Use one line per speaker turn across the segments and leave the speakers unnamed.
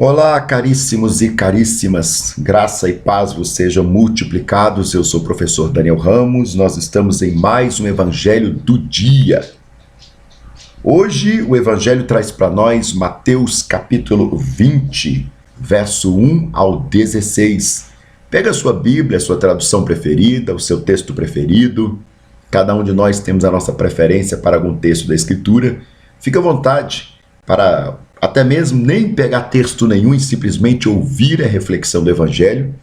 Olá, caríssimos e caríssimas, graça e paz vos sejam multiplicados. Eu sou o professor Daniel Ramos, nós estamos em mais um Evangelho do Dia. Hoje o Evangelho traz para nós Mateus capítulo 20, verso 1 ao 16. Pega a sua Bíblia, a sua tradução preferida, o seu texto preferido. Cada um de nós temos a nossa preferência para algum texto da Escritura. Fique à vontade para até mesmo nem pegar texto nenhum e simplesmente ouvir a reflexão do Evangelho.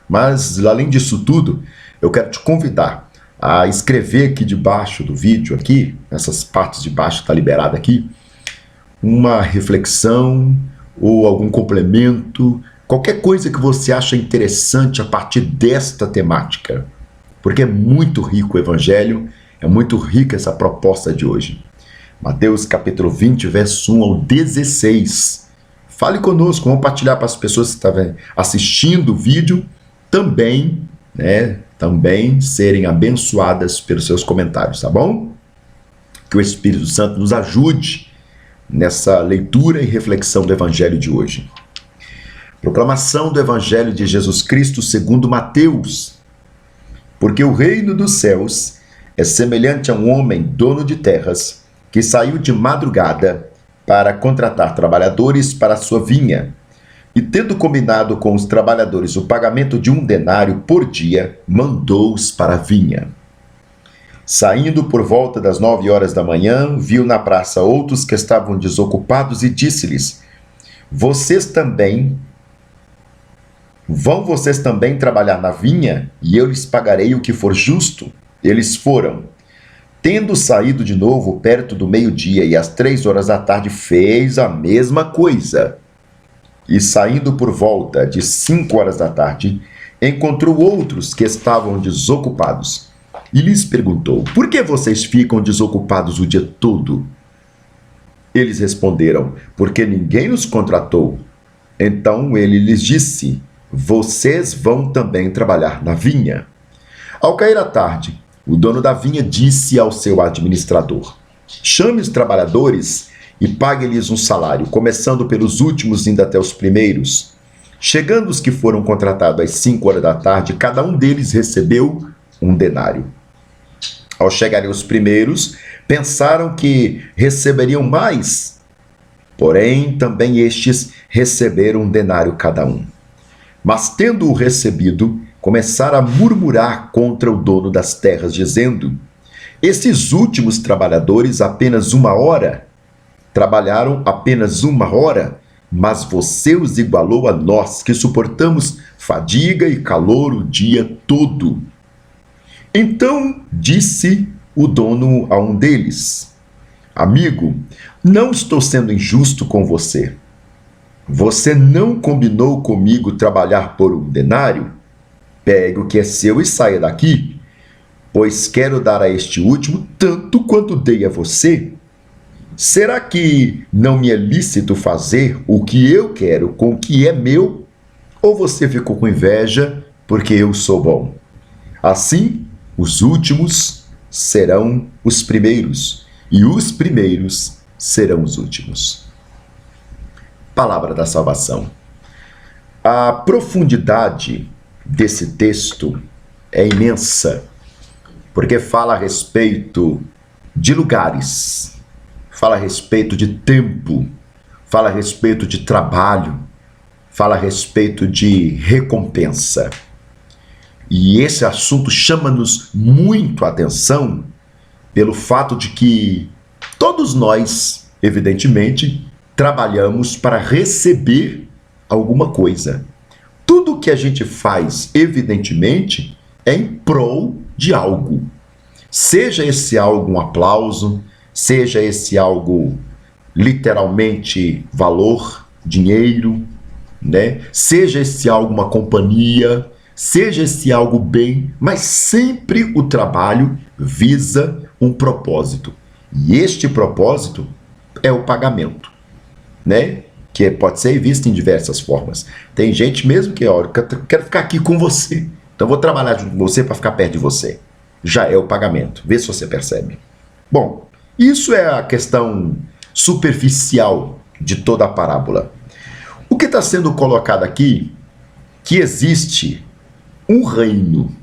Mas, além disso tudo, eu quero te convidar a escrever aqui debaixo do vídeo, aqui, nessas partes de baixo, está liberado aqui, uma reflexão ou algum complemento, qualquer coisa que você acha interessante a partir desta temática. Porque é muito rico o Evangelho, é muito rica essa proposta de hoje. Mateus capítulo 20, verso 1 ao 16. Fale conosco, vamos compartilhar para as pessoas que estão assistindo o vídeo também, também serem abençoadas pelos seus comentários, tá bom? Que o Espírito Santo nos ajude nessa leitura e reflexão do Evangelho de hoje. Proclamação do Evangelho de Jesus Cristo segundo Mateus. Porque o reino dos céus é semelhante a um homem dono de terras, que saiu de madrugada para contratar trabalhadores para a sua vinha, e tendo combinado com os trabalhadores o pagamento de 1 denário por dia, mandou-os para a vinha. Saindo por volta das 9 horas da manhã, viu na praça outros que estavam desocupados e disse-lhes: Vão vocês também trabalhar na vinha, e eu lhes pagarei o que for justo? Eles foram. Tendo saído de novo perto do meio-dia e às 3 horas da tarde, fez a mesma coisa. E saindo por volta de 5 horas da tarde, encontrou outros que estavam desocupados. E lhes perguntou: Por que vocês ficam desocupados o dia todo? Eles responderam: Porque ninguém nos contratou. Então ele lhes disse: Vocês vão também trabalhar na vinha. Ao cair a tarde, o dono da vinha disse ao seu administrador: Chame os trabalhadores e pague-lhes um salário, começando pelos últimos indo até os primeiros. Chegando os que foram contratados às 5 horas da tarde, cada um deles recebeu 1 denário. Ao chegarem os primeiros, pensaram que receberiam mais. Porém, também estes receberam 1 denário cada um. Mas tendo-o recebido, começaram a murmurar contra o dono das terras, dizendo: Esses últimos trabalhadores apenas 1 hora, trabalharam apenas 1 hora, mas você os igualou a nós, que suportamos fadiga e calor o dia todo. Então disse o dono a um deles: Amigo, não estou sendo injusto com você. Você não combinou comigo trabalhar por 1 denário? Pegue o que é seu e saia daqui, pois quero dar a este último tanto quanto dei a você. Será que não me é lícito fazer o que eu quero com o que é meu? Ou você ficou com inveja porque eu sou bom? Assim, os últimos serão os primeiros, e os primeiros serão os últimos. Palavra da salvação. A profundidade desse texto é imensa, porque fala a respeito de lugares, fala a respeito de tempo, fala a respeito de trabalho, fala a respeito de recompensa. E esse assunto chama-nos muito a atenção pelo fato de que todos nós, evidentemente, trabalhamos para receber alguma coisa. Tudo que a gente faz, evidentemente, é em prol de algo. Seja esse algo um aplauso, seja esse algo literalmente valor, dinheiro, Seja esse algo uma companhia, seja esse algo bem, mas sempre o trabalho visa um propósito. E este propósito é o pagamento, que pode ser visto em diversas formas. Tem gente mesmo que, quero ficar aqui com você, então vou trabalhar junto com você para ficar perto de você. Já é o pagamento, vê se você percebe. Bom, isso é a questão superficial de toda a parábola. O que está sendo colocado aqui? Que existe um reino.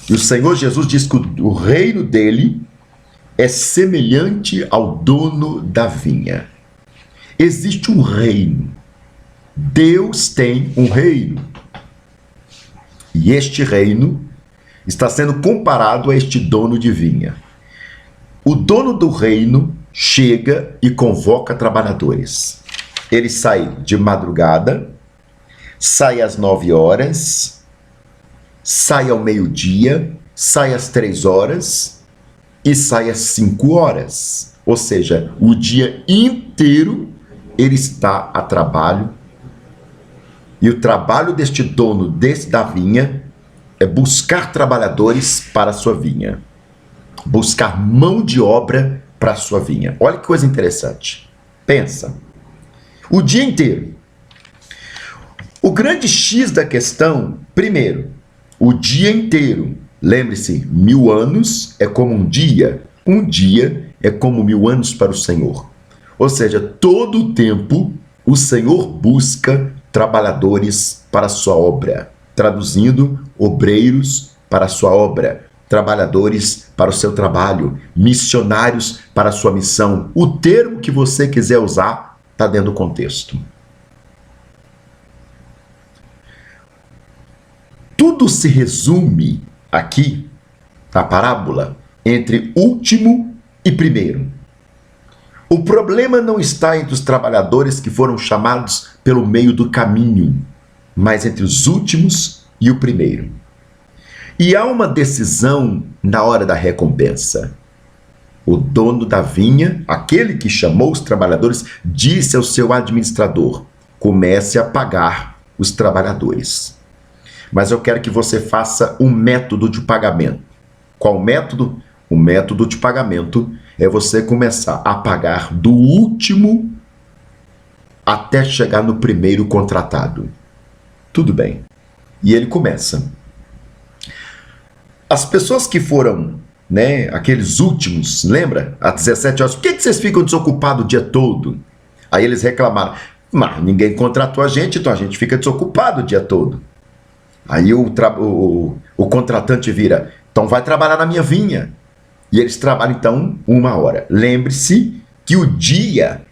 E o Senhor Jesus diz que o reino dele é semelhante ao dono da vinha. Existe um reino. Deus tem um reino. E este reino está sendo comparado a este dono de vinha. O dono do reino chega e convoca trabalhadores. Ele sai de madrugada, sai às 9 horas, sai ao meio-dia, sai às 3 horas e sai às 5 horas. Ou seja, o dia inteiro ele está a trabalho. E o trabalho deste dono da vinha é buscar trabalhadores para a sua vinha. Buscar mão de obra para a sua vinha. Olha que coisa interessante. Pensa. O dia inteiro. O grande X da questão, primeiro, o dia inteiro. Lembre-se, 1000 anos é como um dia é como 1000 anos para o Senhor. Ou seja, todo o tempo o Senhor busca trabalhadores para a sua obra. Traduzindo, obreiros para a sua obra, trabalhadores para o seu trabalho, missionários para a sua missão. O termo que você quiser usar está dentro do contexto. Tudo se resume aqui, na parábola, entre último e primeiro. O problema não está entre os trabalhadores que foram chamados pelo meio do caminho, mas entre os últimos e o primeiro. E há uma decisão na hora da recompensa. O dono da vinha, aquele que chamou os trabalhadores, disse ao seu administrador: comece a pagar os trabalhadores. Mas eu quero que você faça um método de pagamento. Qual método? O método de pagamento é você começar a pagar do último até chegar no primeiro contratado. Tudo bem. E ele começa. As pessoas que foram, aqueles últimos, lembra? Às 17 horas, por que vocês ficam desocupados o dia todo? Aí eles reclamaram: mas ninguém contratou a gente, então a gente fica desocupado o dia todo. Aí o contratante vira: então vai trabalhar na minha vinha. E eles trabalham, então, 1 hora. Lembre-se que o dia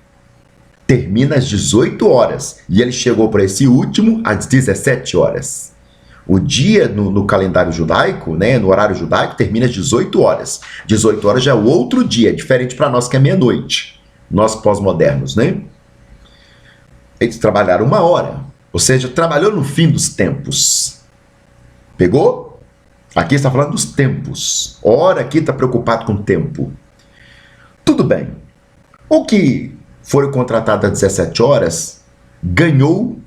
termina às 18 horas. E ele chegou para esse último às 17 horas. O dia no calendário judaico, no horário judaico, termina às 18 horas. 18 horas já é o outro dia, diferente para nós que é meia-noite. Nós pós-modernos, Eles trabalharam 1 hora. Ou seja, trabalhou no fim dos tempos. Pegou? Aqui está falando dos tempos. Ora, aqui está preocupado com o tempo. Tudo bem. O que foi contratado às 17 horas ganhou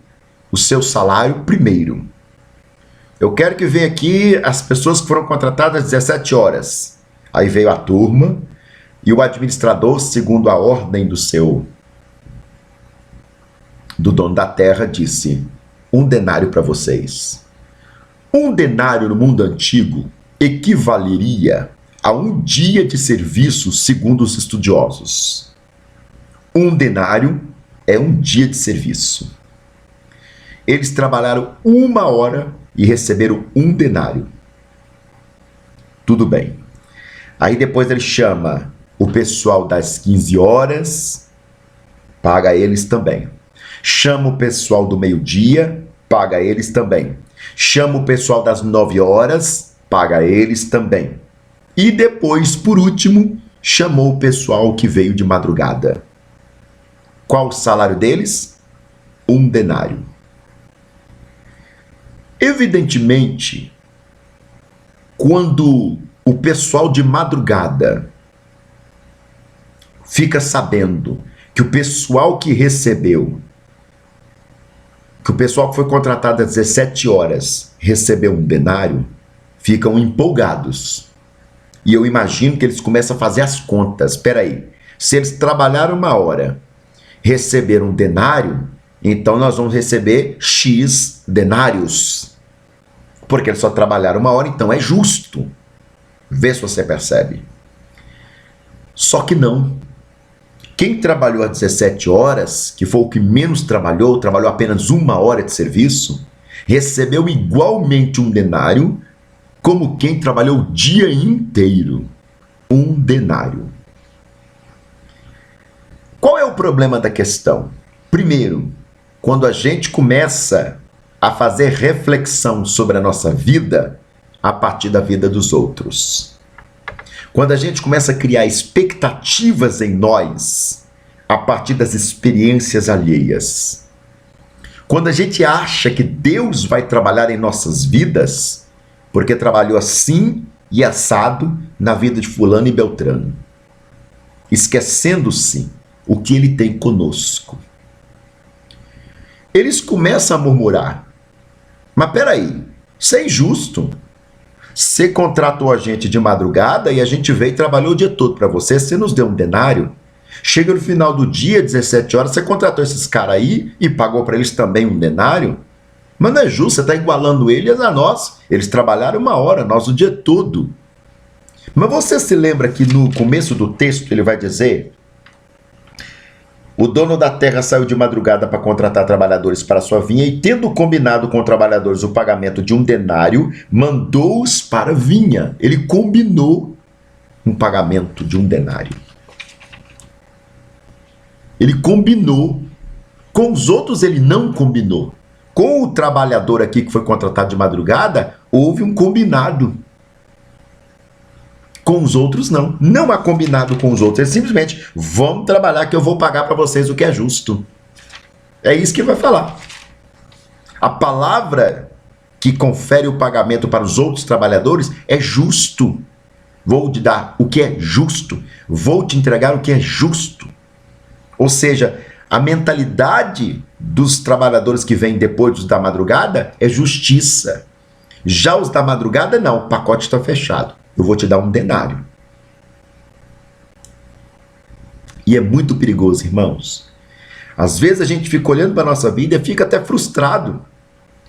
o seu salário primeiro. Eu quero que venha aqui as pessoas que foram contratadas às 17 horas. Aí veio a turma e o administrador, segundo a ordem do dono da terra, disse: 1 denário para vocês. 1 denário no mundo antigo equivaleria a 1 dia de serviço, segundo os estudiosos. 1 denário é 1 dia de serviço. Eles trabalharam 1 hora e receberam 1 denário. Tudo bem. Aí depois ele chama o pessoal das 15 horas, paga eles também. Chama o pessoal do meio-dia, paga eles também. Chama o pessoal das 9 horas, paga eles também. E depois, por último, chamou o pessoal que veio de madrugada. Qual o salário deles? 1 denário. Evidentemente, quando o pessoal de madrugada fica sabendo que o pessoal que recebeu, que o pessoal que foi contratado às 17 horas recebeu 1 denário, ficam empolgados. E eu imagino que eles começam a fazer as contas. Espera aí, se eles trabalharam 1 hora, receberam 1 denário, então nós vamos receber X denários. Porque eles só trabalharam 1 hora, então é justo. Vê se você percebe. Só que não. Quem trabalhou às 17 horas, que foi o que menos trabalhou apenas 1 hora de serviço, recebeu igualmente um denário, como quem trabalhou o dia inteiro. 1 denário. Qual é o problema da questão? Primeiro, quando a gente começa a fazer reflexão sobre a nossa vida a partir da vida dos outros. Quando a gente começa a criar expectativas em nós a partir das experiências alheias. Quando a gente acha que Deus vai trabalhar em nossas vidas, porque trabalhou assim e assado na vida de fulano e beltrano, esquecendo-se o que ele tem conosco. Eles começam a murmurar. Mas peraí, isso é injusto. Você contratou a gente de madrugada e a gente veio e trabalhou o dia todo para você, você nos deu um denário. Chega no final do dia, 17 horas, você contratou esses caras aí e pagou para eles também um denário? Mas não é justo, você está igualando eles a nós. Eles trabalharam 1 hora, nós o dia todo. Mas você se lembra que no começo do texto ele vai dizer: o dono da terra saiu de madrugada para contratar trabalhadores para sua vinha e, tendo combinado com os trabalhadores o pagamento de um denário, mandou-os para a vinha. Ele combinou um pagamento de um denário. Ele combinou. Com os outros ele não combinou. Com o trabalhador aqui que foi contratado de madrugada, houve um combinado. Com os outros, não. Não há combinado com os outros. É simplesmente, vamos trabalhar que eu vou pagar para vocês o que é justo. É isso que vai falar. A palavra que confere o pagamento para os outros trabalhadores é justo. Vou te dar o que é justo. Vou te entregar o que é justo. Ou seja, a mentalidade dos trabalhadores que vêm depois dos da madrugada é justiça. Já os da madrugada, não. O pacote está fechado. Eu vou te dar um denário. E é muito perigoso, irmãos. Às vezes a gente fica olhando para a nossa vida e fica até frustrado.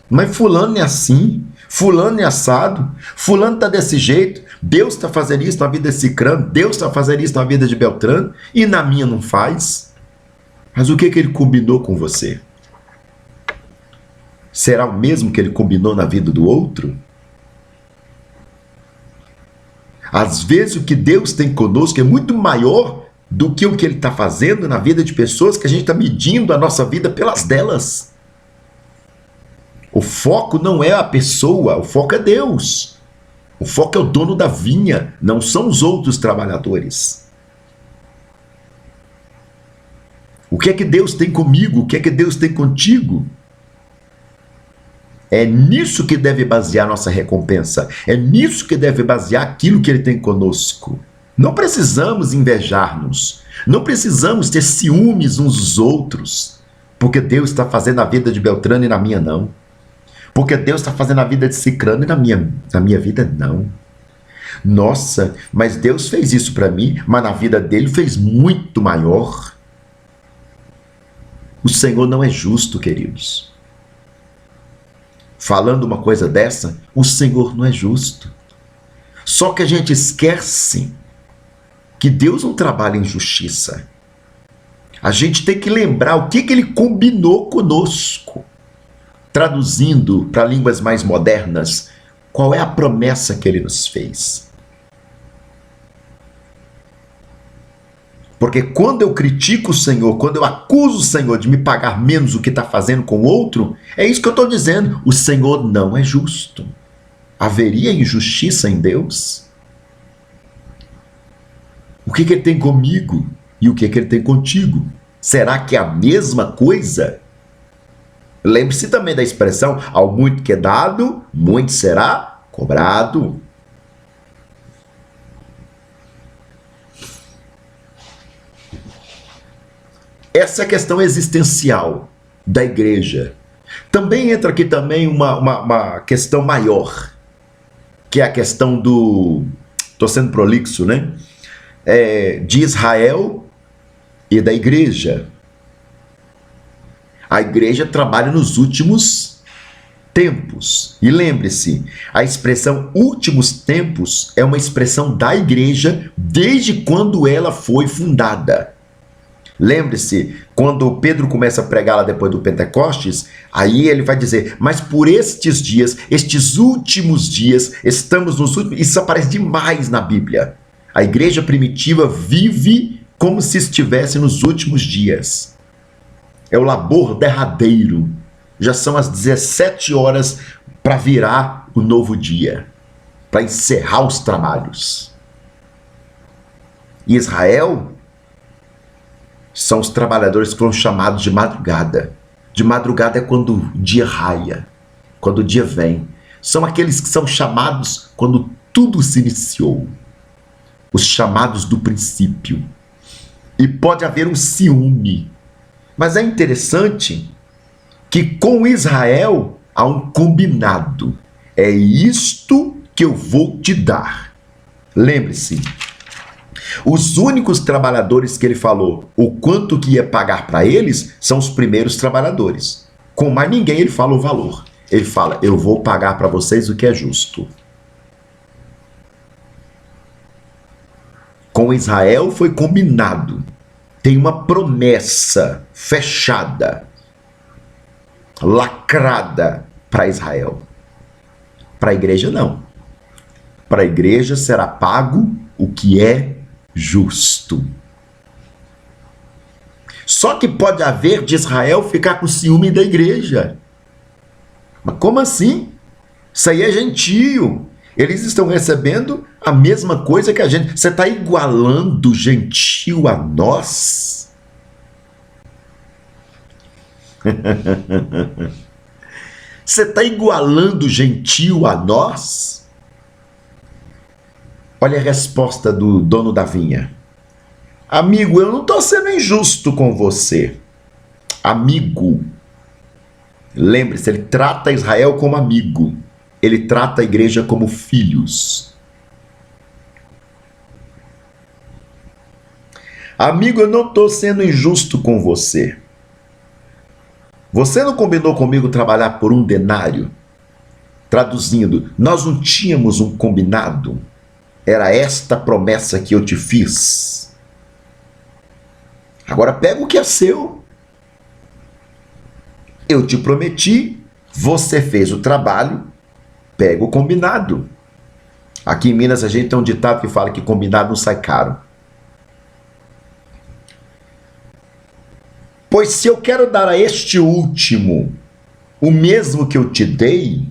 Mas fulano é assim, fulano é assado, fulano está desse jeito, Deus está fazendo isso na vida de Cicrano, Deus está fazendo isso na vida de Beltrano, e na minha não faz. Mas o que ele combinou com você? Será o mesmo que ele combinou na vida do outro? Às vezes o que Deus tem conosco é muito maior do que o que Ele está fazendo na vida de pessoas que a gente está medindo a nossa vida pelas delas. O foco não é a pessoa, o foco é Deus. O foco é o dono da vinha, não são os outros trabalhadores. O que é que Deus tem comigo? O que é que Deus tem contigo? É nisso que deve basear nossa recompensa. É nisso que deve basear aquilo que Ele tem conosco. Não precisamos invejar-nos. Não precisamos ter ciúmes uns dos outros. Porque Deus está fazendo a vida de Beltrano e na minha não. Porque Deus está fazendo a vida de Cicrano e na minha vida não. Nossa, mas Deus fez isso para mim, mas na vida dele fez muito maior. O Senhor não é justo, queridos. Falando uma coisa dessa, o Senhor não é justo. Só que a gente esquece que Deus não trabalha em justiça. A gente tem que lembrar o que Ele combinou conosco. Traduzindo para línguas mais modernas, qual é a promessa que Ele nos fez? Porque quando eu critico o Senhor, quando eu acuso o Senhor de me pagar menos o que está fazendo com o outro, é isso que eu estou dizendo. O Senhor não é justo. Haveria injustiça em Deus? O que Ele tem comigo e o que Ele tem contigo? Será que é a mesma coisa? Lembre-se também da expressão, ao muito que é dado, muito será cobrado. Essa é a questão existencial da igreja. Também entra aqui também uma questão maior, que é a questão do, estou sendo prolixo, né? De Israel e da igreja. A igreja trabalha nos últimos tempos. E lembre-se, a expressão últimos tempos é uma expressão da igreja desde quando ela foi fundada. Lembre-se, quando Pedro começa a pregar lá depois do Pentecostes, aí ele vai dizer, mas por estes dias, estes últimos dias, estamos nos últimos... Isso aparece demais na Bíblia. A igreja primitiva vive como se estivesse nos últimos dias. É o labor derradeiro. Já são as 17 horas para virar o novo dia, para encerrar os trabalhos. E Israel são os trabalhadores que foram chamados de madrugada. De madrugada é quando o dia raia, quando o dia vem. São aqueles que são chamados quando tudo se iniciou. Os chamados do princípio. E pode haver um ciúme. Mas é interessante que com Israel há um combinado. É isto que eu vou te dar. Lembre-se, os únicos trabalhadores que ele falou o quanto que ia pagar para eles são os primeiros trabalhadores. Com mais ninguém ele fala o valor. Ele fala, eu vou pagar para vocês o que é justo. Com Israel foi combinado. Tem uma promessa fechada, lacrada para Israel. Para a igreja não. Para a igreja será pago o que é justo. Só que pode haver de Israel ficar com ciúme da igreja. Mas como assim? Isso aí é gentio. Eles estão recebendo a mesma coisa que a gente. Você está igualando gentio a nós? Você está igualando gentio a nós? Olha a resposta do dono da vinha. Amigo, eu não estou sendo injusto com você. Amigo. Lembre-se, ele trata Israel como amigo. Ele trata a igreja como filhos. Amigo, eu não estou sendo injusto com você. Você não combinou comigo trabalhar por 1 denário? Traduzindo, nós não tínhamos um combinado? Era esta promessa que eu te fiz. Agora pega o que é seu. Eu te prometi, você fez o trabalho, pega o combinado. Aqui em Minas a gente tem um ditado que fala que combinado não sai caro. Pois se eu quero dar a este último o mesmo que eu te dei,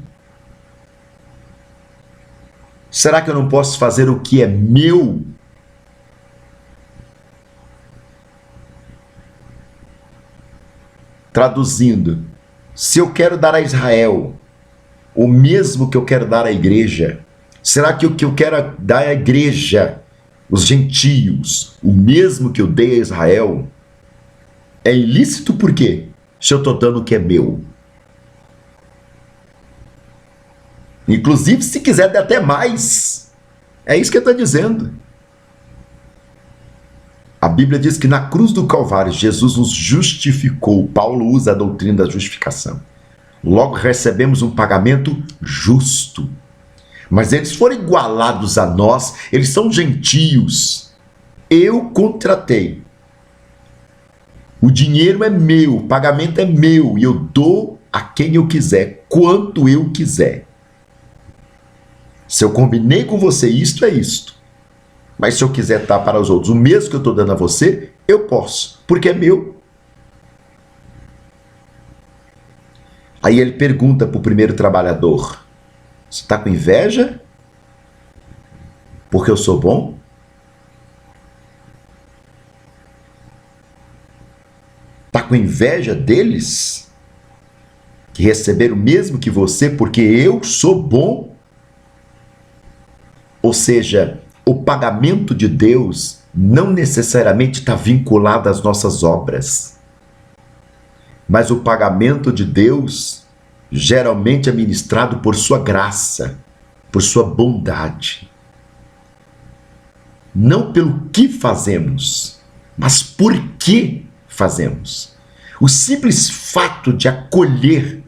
será que eu não posso fazer o que é meu? Traduzindo, se eu quero dar a Israel o mesmo que eu quero dar à igreja, será que o que eu quero dar à igreja, os gentios, o mesmo que eu dei a Israel, é ilícito por quê? Se eu estou dando o que é meu. Inclusive, se quiser dar até mais. É isso que ele está dizendo. A Bíblia diz que na cruz do Calvário, Jesus nos justificou. Paulo usa a doutrina da justificação. Logo recebemos um pagamento justo. Mas eles foram igualados a nós, eles são gentios. Eu contratei. O dinheiro é meu, o pagamento é meu, e eu dou a quem eu quiser, quanto eu quiser. Se eu combinei com você isto, é isto. Mas se eu quiser dar para os outros o mesmo que eu estou dando a você, eu posso, porque é meu. Aí ele pergunta para o primeiro trabalhador, você está com inveja? Porque eu sou bom? Está com inveja deles? Que receberam o mesmo que você porque eu sou bom? Ou seja, o pagamento de Deus não necessariamente está vinculado às nossas obras. Mas o pagamento de Deus geralmente é ministrado por sua graça, por sua bondade. Não pelo que fazemos, mas por que fazemos. O simples fato de acolher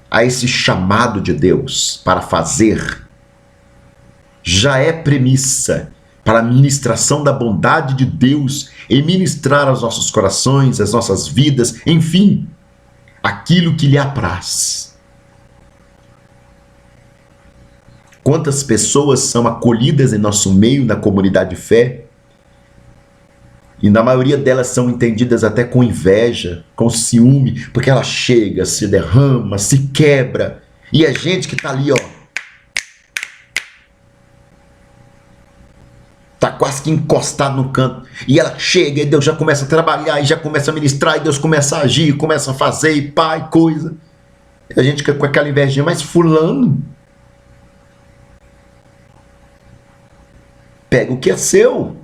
a esse chamado de Deus para fazer já é premissa para a ministração da bondade de Deus e ministrar aos nossos corações, às nossas vidas, enfim, aquilo que lhe apraz. Quantas pessoas são acolhidas em nosso meio, na comunidade de fé, e na maioria delas são entendidas até com inveja, com ciúme, porque ela chega, se derrama, se quebra, e é gente que está ali, ó, tá quase que encostado no canto, e ela chega, e Deus já começa a trabalhar, e já começa a ministrar, e Deus começa a agir, começa a fazer, e pai, coisa. E a gente fica com aquela invejinha, mas fulano pega o que é seu.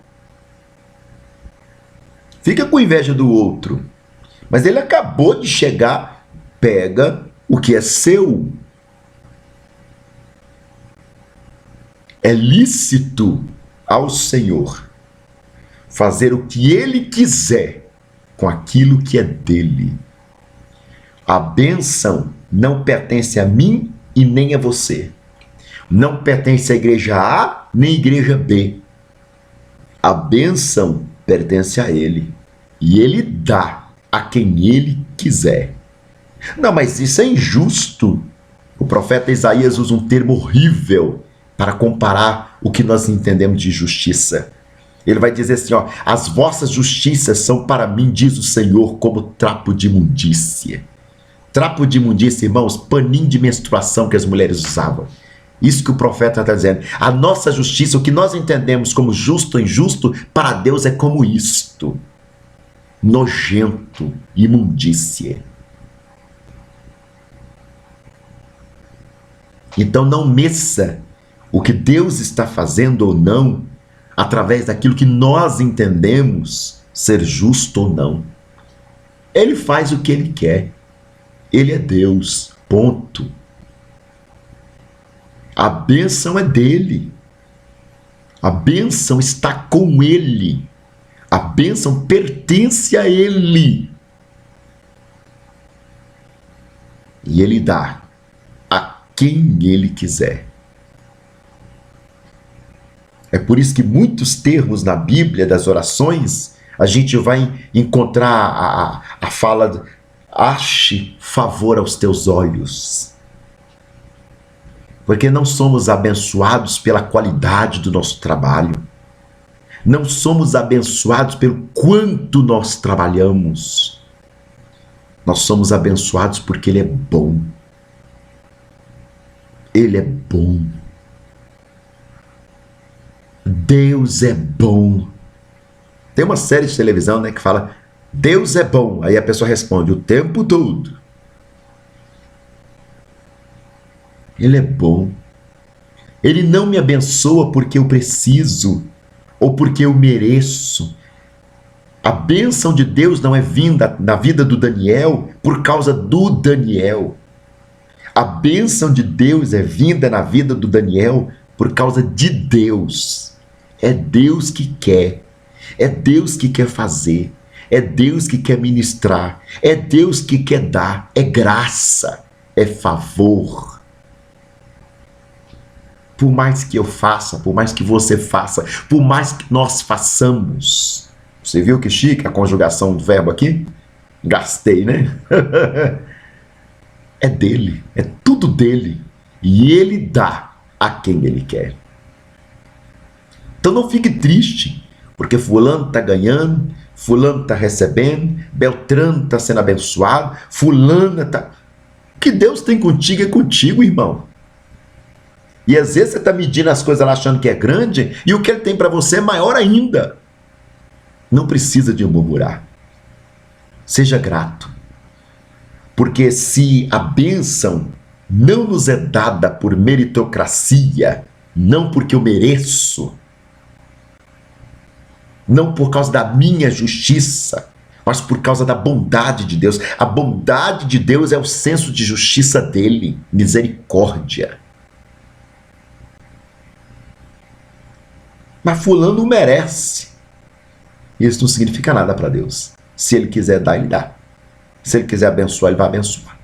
Fica com inveja do outro. Mas ele acabou de chegar, pega o que é seu. É lícito ao Senhor fazer o que Ele quiser com aquilo que é dele. A bênção não pertence a mim e nem a você. Não pertence à igreja A nem à igreja B. A bênção pertence a Ele. E Ele dá a quem Ele quiser. Não, mas isso é injusto. O profeta Isaías usa um termo horrível para comparar o que nós entendemos de justiça. Ele vai dizer assim, ó, as vossas justiças são para mim, diz o Senhor, como trapo de imundícia. Trapo de imundícia, irmãos, paninho de menstruação que as mulheres usavam. Isso que o profeta está dizendo. A nossa justiça, o que nós entendemos como justo ou injusto, para Deus é como isto. Nojento, imundícia. Então não meça o que Deus está fazendo ou não, através daquilo que nós entendemos ser justo ou não. Ele faz o que Ele quer. Ele é Deus, ponto. A bênção é dele. A bênção está com Ele. A bênção pertence a Ele. E Ele dá a quem Ele quiser. É por isso que muitos termos na Bíblia das orações, a gente vai encontrar a fala, ache favor aos teus olhos. Porque não somos abençoados pela qualidade do nosso trabalho. Não somos abençoados pelo quanto nós trabalhamos. Nós somos abençoados porque Ele é bom. Ele é bom. Deus é bom. Tem uma série de televisão, né, que fala Deus é bom. Aí a pessoa responde o tempo todo. Ele é bom. Ele não me abençoa porque eu preciso ou porque eu mereço. A bênção de Deus não é vinda na vida do Daniel por causa do Daniel. A bênção de Deus é vinda na vida do Daniel por causa de Deus. É Deus que quer. É Deus que quer fazer. É Deus que quer ministrar. É Deus que quer dar. É graça. É favor. Por mais que eu faça, por mais que você faça, por mais que nós façamos. Você viu que chique a conjugação do verbo aqui? Gastei, né? É dele. É tudo dele. E ele dá a quem ele quer. Então não fique triste, porque fulano está ganhando, fulano está recebendo, Beltrano está sendo abençoado, fulana está... O que Deus tem contigo é contigo, irmão. E às vezes você está medindo as coisas lá achando que é grande, e o que Ele tem para você é maior ainda. Não precisa de murmurar. Seja grato. Porque se a bênção não nos é dada por meritocracia, não porque eu mereço, não por causa da minha justiça, mas por causa da bondade de Deus. A bondade de Deus é o senso de justiça dele, misericórdia. Mas fulano não merece. Isso não significa nada para Deus. Se Ele quiser dar, Ele dá. Se Ele quiser abençoar, Ele vai abençoar.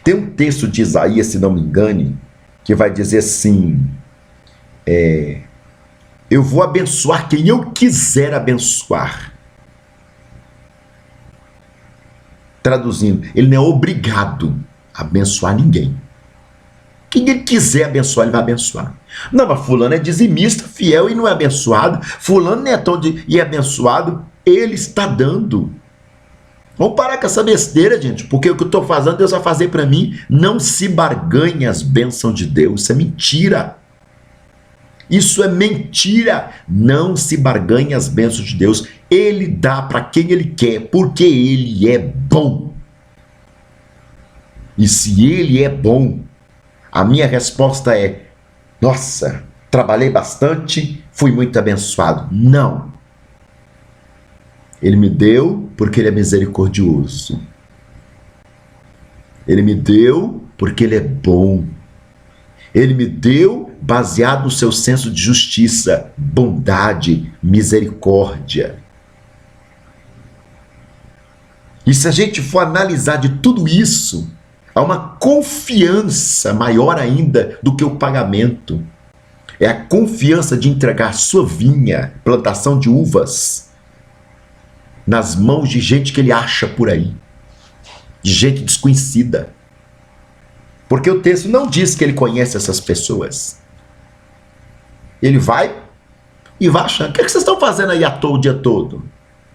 Tem um texto de Isaías, se não me engane, que vai dizer assim, eu vou abençoar quem eu quiser abençoar. Traduzindo, ele não é obrigado a abençoar ninguém. Quem ele quiser abençoar, ele vai abençoar. Não, mas fulano é dizimista, fiel e não é abençoado. Fulano não é tão e é abençoado. Ele está dando. Vamos parar com essa besteira, gente, porque o que eu estou fazendo, Deus vai fazer para mim. Não se barganhe as bênçãos de Deus. Isso é mentira. Isso é mentira. Não se barganhe as bênçãos de Deus. Ele dá para quem ele quer, porque ele é bom. E se ele é bom, a minha resposta é: nossa, trabalhei bastante, fui muito abençoado. Não. Ele me deu porque ele é misericordioso. Ele me deu porque ele é bom. Ele me deu baseado no seu senso de justiça, bondade, misericórdia. E se a gente for analisar de tudo isso, há uma confiança maior ainda do que o pagamento. É a confiança de entregar sua vinha, plantação de uvas, nas mãos de gente que ele acha por aí, de gente desconhecida. Porque o texto não diz que ele conhece essas pessoas. Ele vai e vai achando. O que vocês estão fazendo aí à toa o dia todo?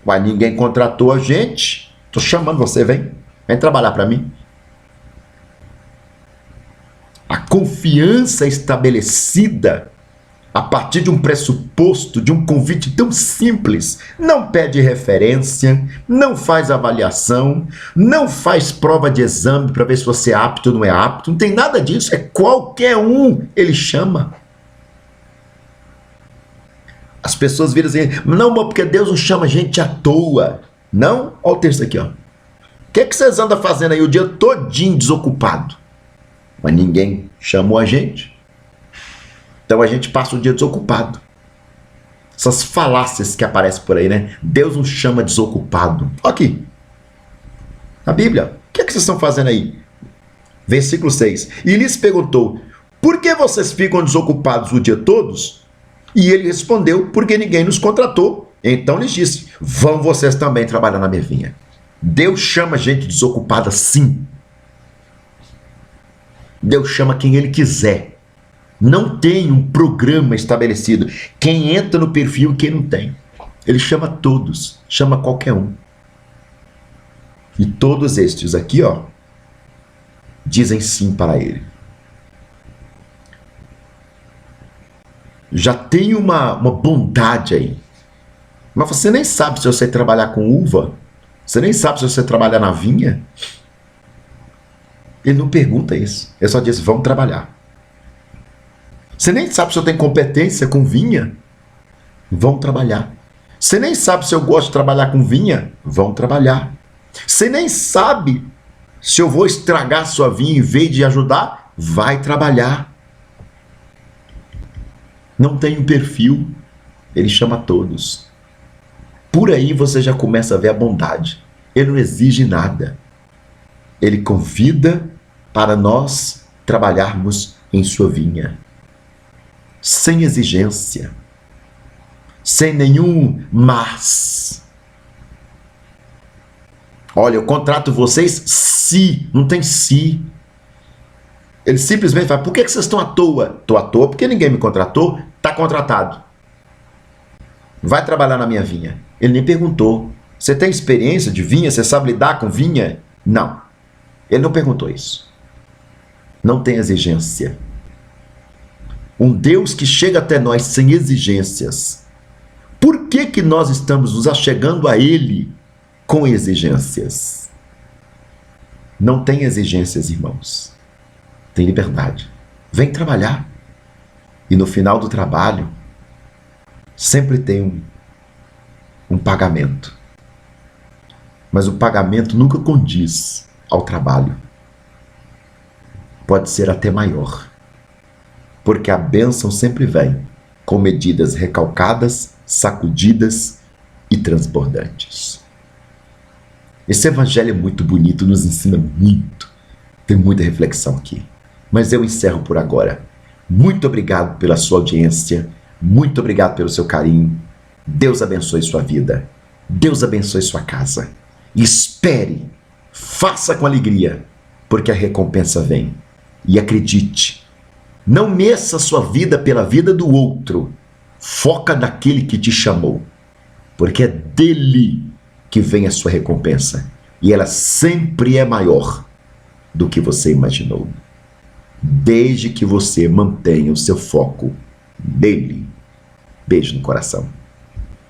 Ué, ninguém contratou a gente. Estou chamando você, vem trabalhar para mim. A confiança estabelecida a partir de um pressuposto, de um convite tão simples, não pede referência, não faz avaliação, não faz prova de exame para ver se você é apto ou não é apto, não tem nada disso, é qualquer um, ele chama. As pessoas viram assim, não, porque Deus não chama gente à toa. Não, olha o texto aqui, ó. O que vocês andam fazendo aí o dia todinho desocupado? Mas ninguém chamou a gente. Então a gente passa o dia desocupado. Essas falácias que aparecem por aí, né? Deus nos chama desocupado. Olha aqui. Na Bíblia. O que vocês estão fazendo aí? Versículo 6. E lhes perguntou, por que vocês ficam desocupados o dia todos? E ele respondeu, porque ninguém nos contratou. Então lhes disse, vão vocês também trabalhar na minha vinha. Deus chama gente desocupada sim. Deus chama quem ele quiser. Não tem um programa estabelecido. Quem entra no perfil e quem não tem. Ele chama todos. Chama qualquer um. E todos estes aqui, ó, dizem sim para ele. Já tem uma bondade aí. Mas você nem sabe se eu sei trabalhar com uva. Você nem sabe se eu sei trabalhar na vinha. Ele não pergunta isso. Ele só diz, vamos trabalhar. Você nem sabe se eu tenho competência com vinha. Vão trabalhar. Você nem sabe se eu gosto de trabalhar com vinha. Vão trabalhar. Você nem sabe se eu vou estragar sua vinha em vez de ajudar. Vai trabalhar. Não tem um perfil. Ele chama todos. Por aí você já começa a ver a bondade. Ele não exige nada. Ele convida para nós trabalharmos em sua vinha. Sem exigência, sem nenhum mas. Olha, eu contrato vocês se, não tem se. Ele simplesmente fala, por que vocês estão à toa? Estou à toa porque ninguém me contratou, está contratado. Vai trabalhar na minha vinha. Ele nem perguntou, você tem experiência de vinha? Você sabe lidar com vinha? Não, ele não perguntou isso. Não tem exigência. Um Deus que chega até nós sem exigências. Por que nós estamos nos achegando a Ele com exigências? Não tem exigências, irmãos. Tem liberdade. Vem trabalhar. E no final do trabalho, sempre tem um pagamento. Mas o pagamento nunca condiz ao trabalho. Pode ser até maior. Porque a bênção sempre vem com medidas recalcadas, sacudidas e transbordantes. Esse evangelho é muito bonito, nos ensina muito. Tem muita reflexão aqui. Mas eu encerro por agora. Muito obrigado pela sua audiência, muito obrigado pelo seu carinho. Deus abençoe sua vida, Deus abençoe sua casa. Espere, faça com alegria, porque a recompensa vem. E acredite, não meça sua vida pela vida do outro, foca naquele que te chamou, porque é dele que vem a sua recompensa, e ela sempre é maior do que você imaginou, desde que você mantenha o seu foco nele. Beijo no coração.